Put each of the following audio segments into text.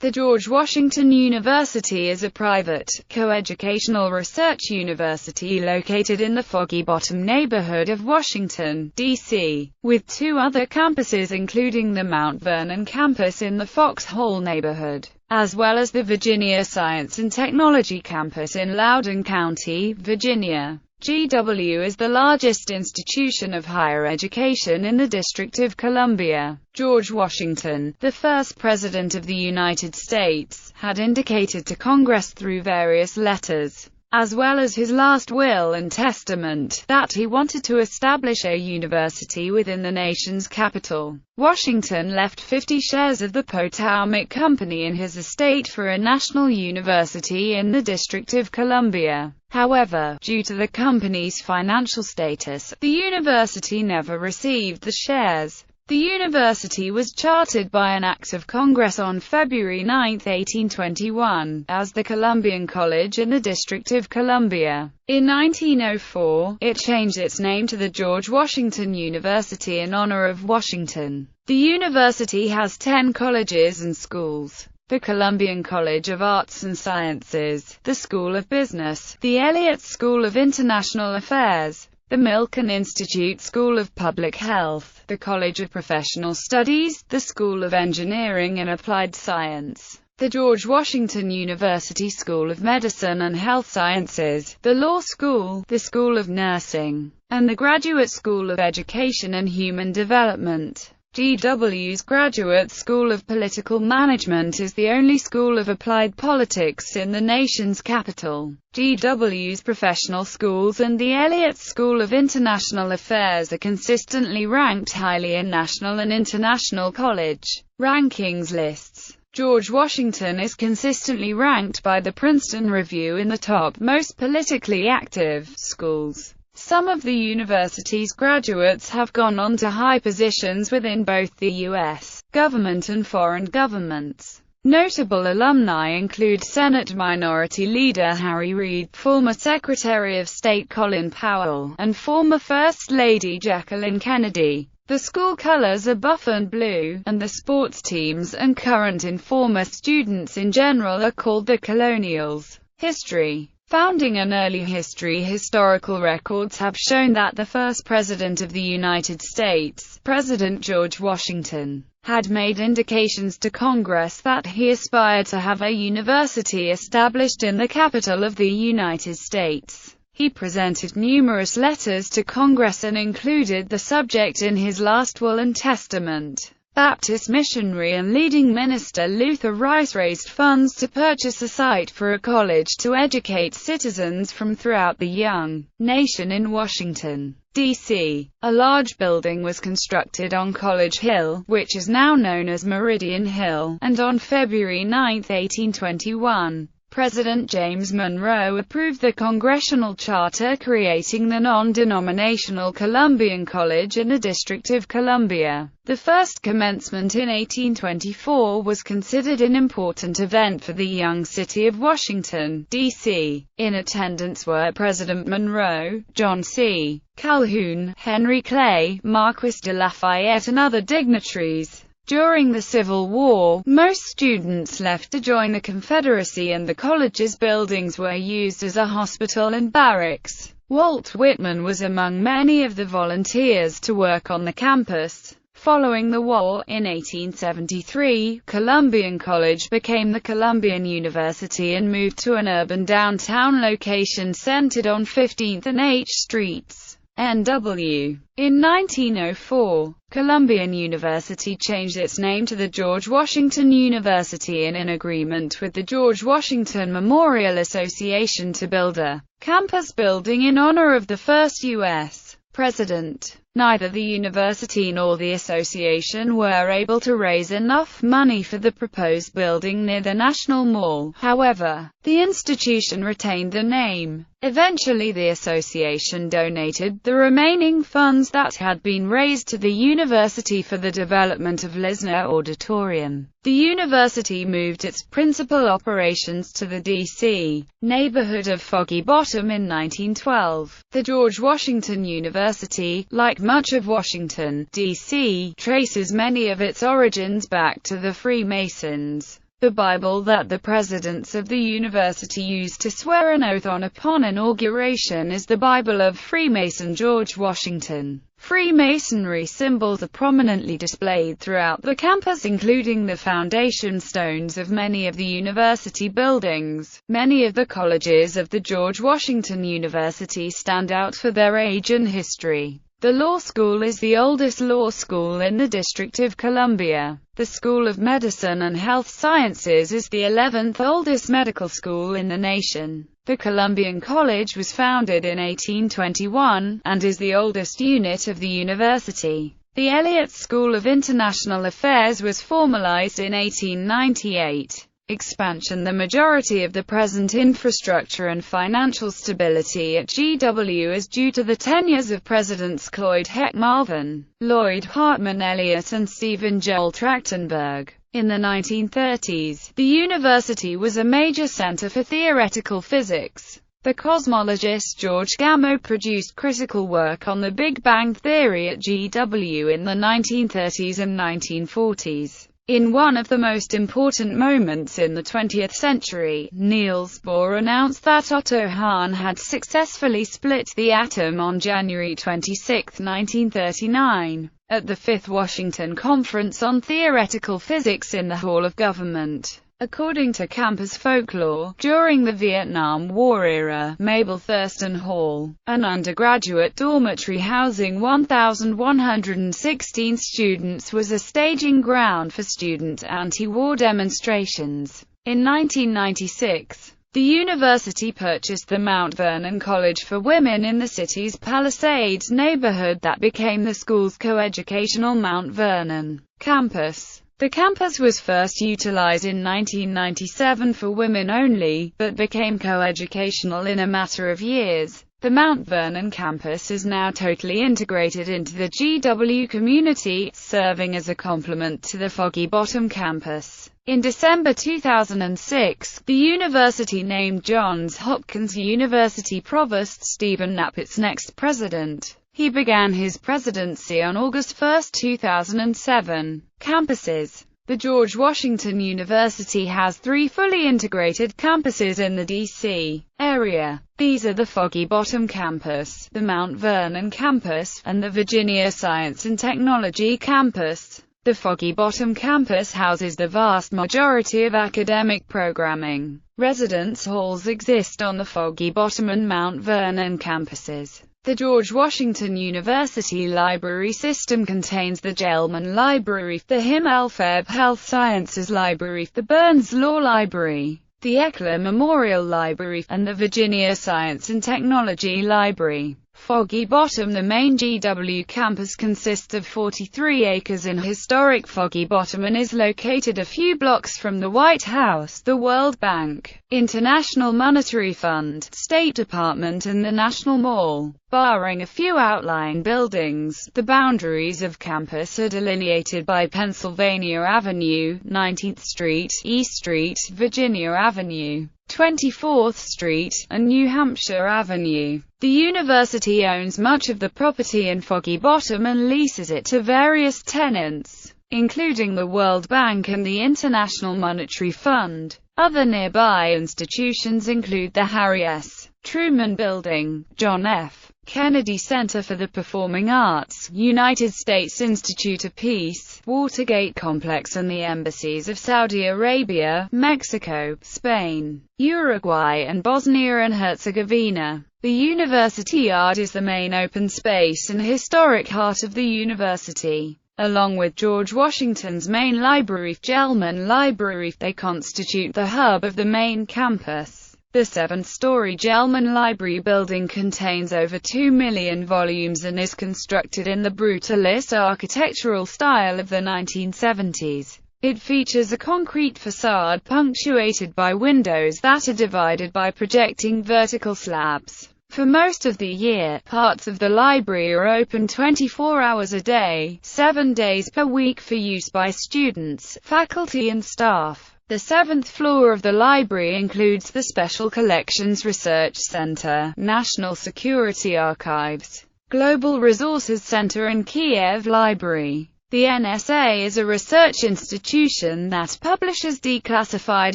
The George Washington University is a private, coeducational research university located in the Foggy Bottom neighborhood of Washington, D.C., with two other campuses including the Mount Vernon campus in the Foxhall neighborhood, as well as the Virginia Science and Technology campus in Loudoun County, Virginia. GW is the largest institution of higher education in the District of Columbia. George Washington, the first President of the United States, had indicated to Congress through various letters, as well as his last will and testament, that he wanted to establish a university within the nation's capital. Washington left 50 shares of the Potomac Company in his estate for a national university in the District of Columbia. However, due to the company's financial status, the university never received the shares. The university was chartered by an Act of Congress on February 9, 1821, as the Columbian College in the District of Columbia. In 1904, it changed its name to the George Washington University in honor of Washington. The university has 10 colleges and schools: the Columbian College of Arts and Sciences, the School of Business, the Elliott School of International Affairs, the Milken Institute School of Public Health, the College of Professional Studies, the School of Engineering and Applied Science, the George Washington University School of Medicine and Health Sciences, the Law School, the School of Nursing, and the Graduate School of Education and Human Development. GW's Graduate School of Political Management is the only school of applied politics in the nation's capital. GW's professional schools and the Elliott School of International Affairs are consistently ranked highly in national and international college rankings lists. George Washington is consistently ranked by the Princeton Review in the top most politically active schools. Some of the university's graduates have gone on to high positions within both the U.S. government and foreign governments. Notable alumni include Senate Minority Leader Harry Reid, former Secretary of State Colin Powell, and former First Lady Jacqueline Kennedy. The school colors are buff and blue, and the sports teams and current and former students in general are called the Colonials. History. Founding and early history. Historical records have shown that the first President of the United States, President George Washington, had made indications to Congress that he aspired to have a university established in the capital of the United States. He presented numerous letters to Congress and included the subject in his last will and testament. Baptist missionary and leading minister Luther Rice raised funds to purchase a site for a college to educate citizens from throughout the young nation in Washington, D.C. A large building was constructed on College Hill, which is now known as Meridian Hill, and on February 9, 1821, President James Monroe approved the Congressional Charter creating the non-denominational Columbian College in the District of Columbia. The first commencement in 1824 was considered an important event for the young city of Washington, D.C. In attendance were President Monroe, John C. Calhoun, Henry Clay, Marquis de Lafayette and other dignitaries. During the Civil War, most students left to join the Confederacy and the college's buildings were used as a hospital and barracks. Walt Whitman was among many of the volunteers to work on the campus. Following the war, in 1873, Columbian College became the Columbian University and moved to an urban downtown location centered on 15th and H Streets. NW. In 1904, Columbian University changed its name to the George Washington University in agreement with the George Washington Memorial Association to build a campus building in honor of the first U.S. president. Neither the university nor the association were able to raise enough money for the proposed building near the National Mall. However, the institution retained the name. Eventually the association donated the remaining funds that had been raised to the university for the development of Lisner Auditorium. The university moved its principal operations to the D.C. neighborhood of Foggy Bottom in 1912. The George Washington University, like much of Washington, D.C., traces many of its origins back to the Freemasons. The Bible that the presidents of the university used to swear an oath on upon inauguration is the Bible of Freemason George Washington. Freemasonry symbols are prominently displayed throughout the campus, including the foundation stones of many of the university buildings. Many of the colleges of the George Washington University stand out for their age and history. The law school is the oldest law school in the District of Columbia. The School of Medicine and Health Sciences is the 11th oldest medical school in the nation. The Columbian College was founded in 1821, and is the oldest unit of the university. The Elliott School of International Affairs was formalized in 1898. Expansion. The majority of the present infrastructure and financial stability at GW is due to the tenures of Presidents Cloyd Heck Malvern, Lloyd Hartman Elliott and Stephen Joel Trachtenberg. In the 1930s, the university was a major center for theoretical physics. The cosmologist George Gamow produced critical work on the Big Bang theory at GW in the 1930s and 1940s. In one of the most important moments in the 20th century, Niels Bohr announced that Otto Hahn had successfully split the atom on January 26, 1939, at the Fifth Washington Conference on Theoretical Physics in the Hall of Government. According to campus folklore, during the Vietnam War era, Mabel Thurston Hall, an undergraduate dormitory housing 1,116 students, was a staging ground for student anti-war demonstrations. In 1996, the university purchased the Mount Vernon College for Women in the city's Palisades neighborhood that became the school's coeducational Mount Vernon campus. The campus was first utilized in 1997 for women only, but became coeducational in a matter of years. The Mount Vernon campus is now totally integrated into the GW community, serving as a complement to the Foggy Bottom campus. In December 2006, the university named Johns Hopkins University Provost Stephen Knapp its next president. He began his presidency on August 1, 2007. Campuses. The George Washington University has 3 fully integrated campuses in the D.C. area. These are the Foggy Bottom campus, the Mount Vernon campus, and the Virginia Science and Technology campus. The Foggy Bottom campus houses the vast majority of academic programming. Residence halls exist on the Foggy Bottom and Mount Vernon campuses. The George Washington University Library System contains the Gelman Library, the Himmelfarb Health Sciences Library, the Burns Law Library, the Eckler Memorial Library, and the Virginia Science and Technology Library. Foggy Bottom. The main GW campus consists of 43 acres in historic Foggy Bottom and is located a few blocks from the White House, the World Bank, International Monetary Fund, State Department and the National Mall. Barring a few outlying buildings, the boundaries of campus are delineated by Pennsylvania Avenue, 19th Street, E Street, Virginia Avenue, 24th Street, and New Hampshire Avenue. The university owns much of the property in Foggy Bottom and leases it to various tenants, including the World Bank and the International Monetary Fund. Other nearby institutions include the Harry S. Truman Building, John F. Kennedy Center for the Performing Arts, United States Institute of Peace, Watergate Complex and the embassies of Saudi Arabia, Mexico, Spain, Uruguay and Bosnia and Herzegovina. The University Yard is the main open space and historic heart of the university. Along with George Washington's main library, Gelman Library, they constitute the hub of the main campus. The 7-story Gelman Library building contains over 2 million volumes and is constructed in the brutalist architectural style of the 1970s. It features a concrete facade punctuated by windows that are divided by projecting vertical slabs. For most of the year, parts of the library are open 24 hours a day, 7 days per week for use by students, faculty and staff. The 7th floor of the library includes the Special Collections Research Center, National Security Archives, Global Resources Center and Kiev Library. The NSA is a research institution that publishes declassified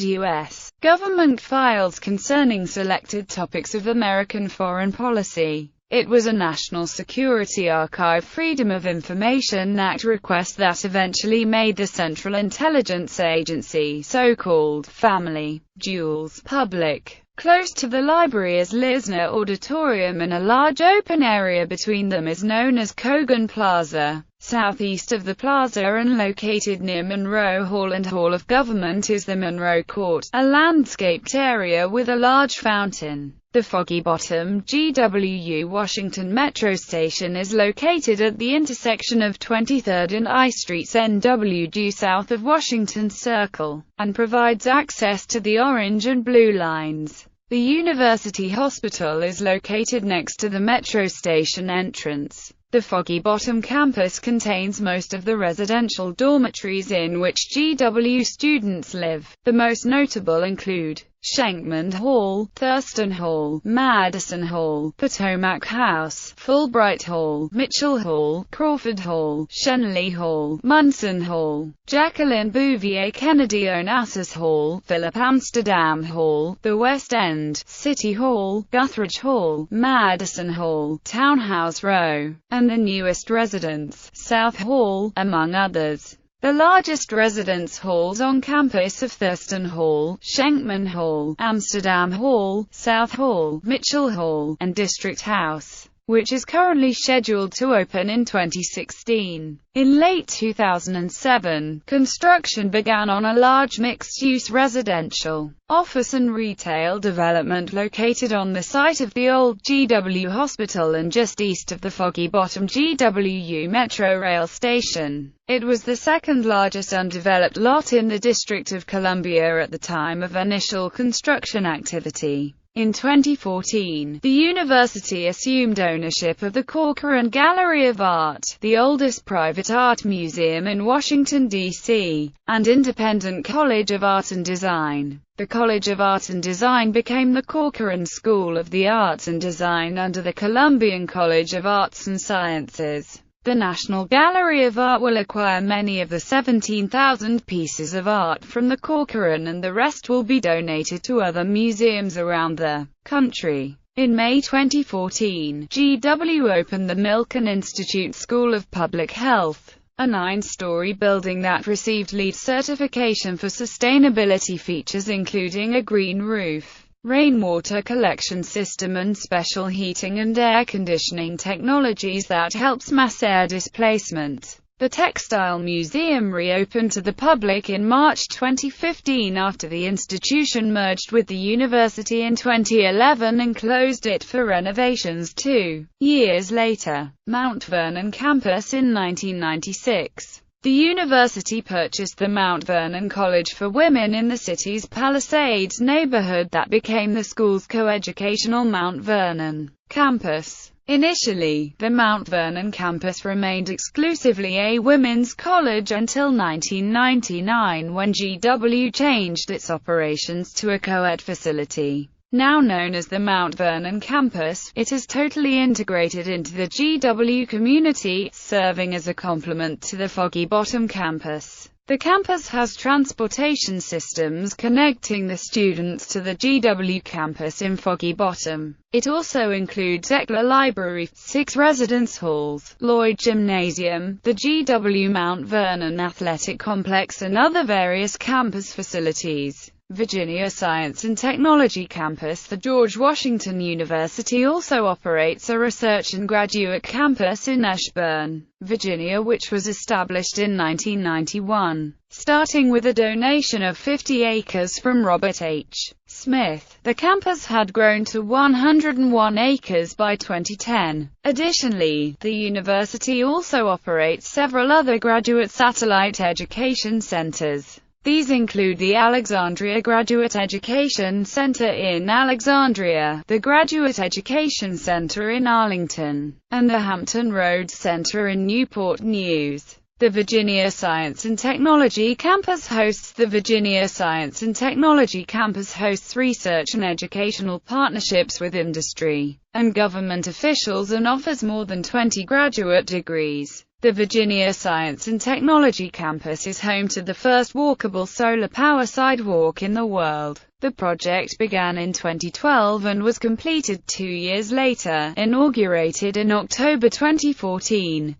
U.S. government files concerning selected topics of American foreign policy. It was a National Security Archive Freedom of Information Act request that eventually made the Central Intelligence Agency, so-called Family Jewels, public. Close to the library is Lisner Auditorium, and a large open area between them is known as Kogan Plaza. Southeast of the plaza and located near Monroe Hall and Hall of Government is the Monroe Court, a landscaped area with a large fountain. The Foggy Bottom, GW Washington Metro Station is located at the intersection of 23rd and I Streets NW due south of Washington Circle, and provides access to the Orange and Blue lines. The University Hospital is located next to the Metro Station entrance. The Foggy Bottom campus contains most of the residential dormitories in which GW students live. The most notable include Schenkman Hall, Thurston Hall, Madison Hall, Potomac House, Fulbright Hall, Mitchell Hall, Crawford Hall, Shenley Hall, Munson Hall, Jacqueline Bouvier Kennedy Onassis Hall, Philip Amsterdam Hall, the West End, City Hall, Guthridge Hall, Madison Hall, Townhouse Row, and the newest residence, South Hall, among others. The largest residence halls on campus are Thurston Hall, Schenkman Hall, Amsterdam Hall, South Hall, Mitchell Hall, and District House, which is currently scheduled to open in 2016. In late 2007, construction began on a large mixed-use residential, office and retail development located on the site of the old GW Hospital and just east of the Foggy Bottom GWU Metro Rail Station. It was the second largest undeveloped lot in the District of Columbia at the time of initial construction activity. In 2014, the university assumed ownership of the Corcoran Gallery of Art, the oldest private art museum in Washington, D.C., and independent College of Art and Design. The College of Art and Design became the Corcoran School of the Arts and Design under the Columbian College of Arts and Sciences. The National Gallery of Art will acquire many of the 17,000 pieces of art from the Corcoran, and the rest will be donated to other museums around the country. In May 2014, GW opened the Milken Institute School of Public Health, a 9-story building that received LEED certification for sustainability features including a green roof, rainwater collection system and special heating and air conditioning technologies that helps mass air displacement. The Textile Museum reopened to the public in March 2015 after the institution merged with the university in 2011 and closed it for renovations 2 years later. Mount Vernon campus in 1996. The university purchased the Mount Vernon College for Women in the city's Palisades neighborhood that became the school's coeducational Mount Vernon campus. Initially, the Mount Vernon campus remained exclusively a women's college until 1999 when GW changed its operations to a co-ed facility. Now known as the Mount Vernon campus, it is totally integrated into the GW community, serving as a complement to the Foggy Bottom campus. The campus has transportation systems connecting the students to the GW campus in Foggy Bottom. It also includes Eckler Library, 6 residence halls, Lloyd Gymnasium, the GW Mount Vernon Athletic Complex and other various campus facilities. Virginia Science and Technology Campus. The George Washington University also operates a research and graduate campus in Ashburn, Virginia, which was established in 1991, starting with a donation of 50 acres from Robert H. Smith. The campus had grown to 101 acres by 2010. Additionally, the university also operates several other graduate satellite education centers. These include the Alexandria Graduate Education Center in Alexandria, the Graduate Education Center in Arlington, and the Hampton Roads Center in Newport News. The Virginia Science and Technology Campus hosts The Virginia Science and Technology Campus hosts research and educational partnerships with industry and government officials and offers more than 20 graduate degrees. The Virginia Science and Technology campus is home to the first walkable solar power sidewalk in the world. The project began in 2012 and was completed 2 years later, inaugurated in October 2014.